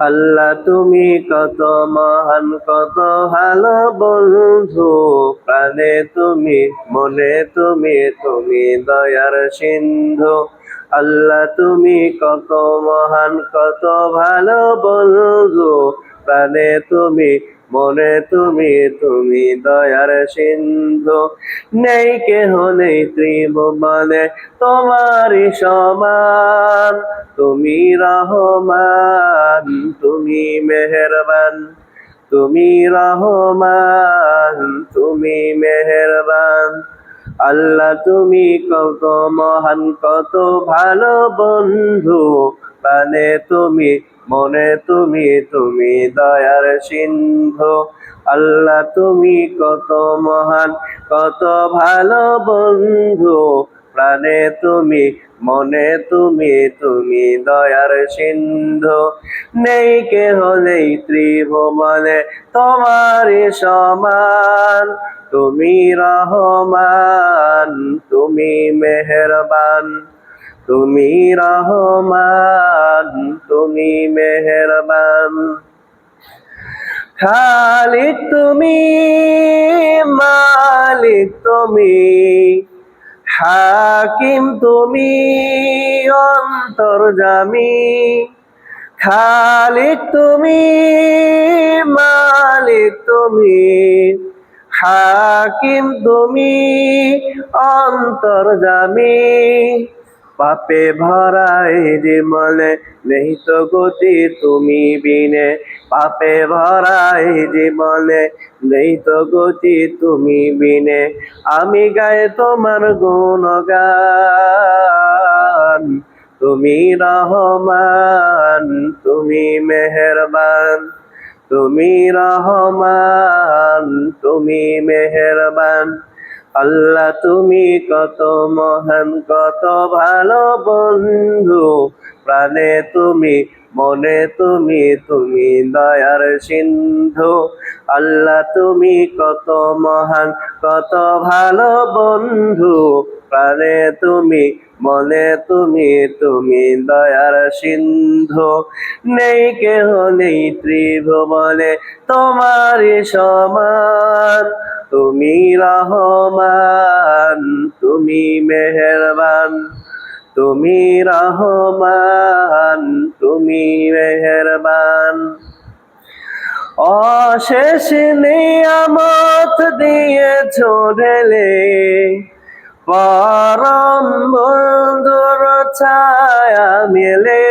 আল্লাহ তুমি কত মহান, কত ভালো বন্ধু, প্রাণে তুমি, মনে তুমি, তুমি দয়ার সিন্ধু। আল্লাহ তুমি কত মহান, কত ভালো বন্ধু, প্রাণে তুমি, মনে তুমি, তুমি দয়ার সিন্ধু। নেই কেহ নেই ত্রিভুবনে তোমারই সমান, তুমি রহমান, তুমি মেহেরবান, তুমি রহমান, তুমি মেহেরবান। আল্লাহ তুমি কত মহান, কত ভালো বন্ধু, প্রাণে তুমি, মনে তুমি, তুমি দয়ার সিন্ধু। আল্লাহ তুমি কত মহান, কত ভালো বন্ধু, প্রাণে তুমি, মনে তুমি, তুমি দয়ার সিন্ধু। নেই কেহ নেই ত্রিভুবনে তোমারই সমান, তুমি রহমান, তুমি মেহেরবান, তুমি রহমান, তুমি মেহেরবান। খালিক তুমি, মালিক তুমি, হাকিম তুমি, অন্তর্যামী। খালিক তুমি, মালিক তুমি, হাকিম তুমি, অন্তর্যামী। পাপে ভরা এই জীবনে নেই তো গতি তুমি বিনে, পাপে ভরা এই জীবনে নেই তো গতি তুমি বিনে। আমি গায়ে তোমার গুণগান, তুমি রহমান, তুমি মেহেরবান, তুমি রহমান, তুমি মেহেরবান। আল্লাহ তুমি কত মহান, কত ভালো বন্ধু, প্রাণে তুমি, মনে তুমি, তুমি দয়ার সিন্ধু। আল্লাহ তুমি কত মহান, কত ভালো বন্ধু, প্রাণে তুমি, মনে তুমি, তুমি দয়ার সিন্ধু। নেই কেহ নেই ত্রিভুবনে তোমারই সমান, তুমি রহমান, তুমি মেহেরবান, তুমি রহমান, তুমি মেহেরবান। অশেষ নিয়ামত দিয়েছো ঢেলে, পরম বন্ধুর ছায়া মেলে।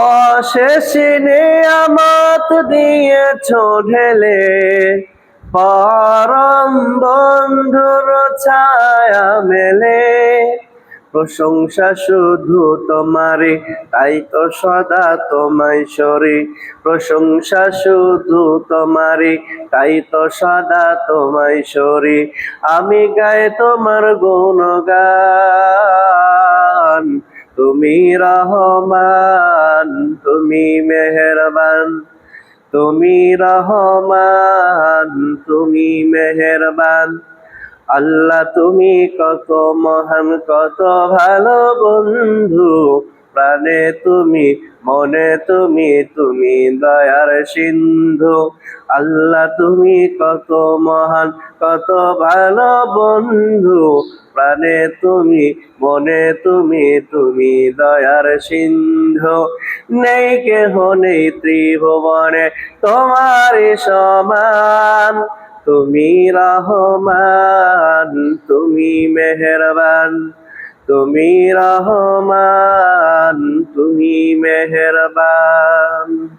অশেষ নিয়ামত দিয়েছো ঢেলে, পরম বন্ধুর ছায়া মেলে। প্রশংসা শুধু তোমারই, তাই তো সদা তোমায় সরি। প্রশংসা শুধু তোমারই, তাই তো সদা তোমায় সরি। আমি গায়ে তোমার গুণগান, তুমি রহমান, তুমি মেহেরবান, তুমি রহমান, তুমি মেহেরবান। আল্লাহ তুমি কত মহান, কত ভালো বন্ধু, প্রাণে তুমি, মনে তুমি, তুমি দয়ার সিন্ধু। আল্লাহ তুমি কত মহান, কত ভালো বন্ধু, প্রাণে তুমি, মনে তুমি, তুমি দয়ার সিন্ধু। নেই কেহ নেই ত্রিভুবনে তোমারই সমান, তুমি রহমান, তুমি মেহেরবান, তুমি রহমান, তুমি মেহেরবান।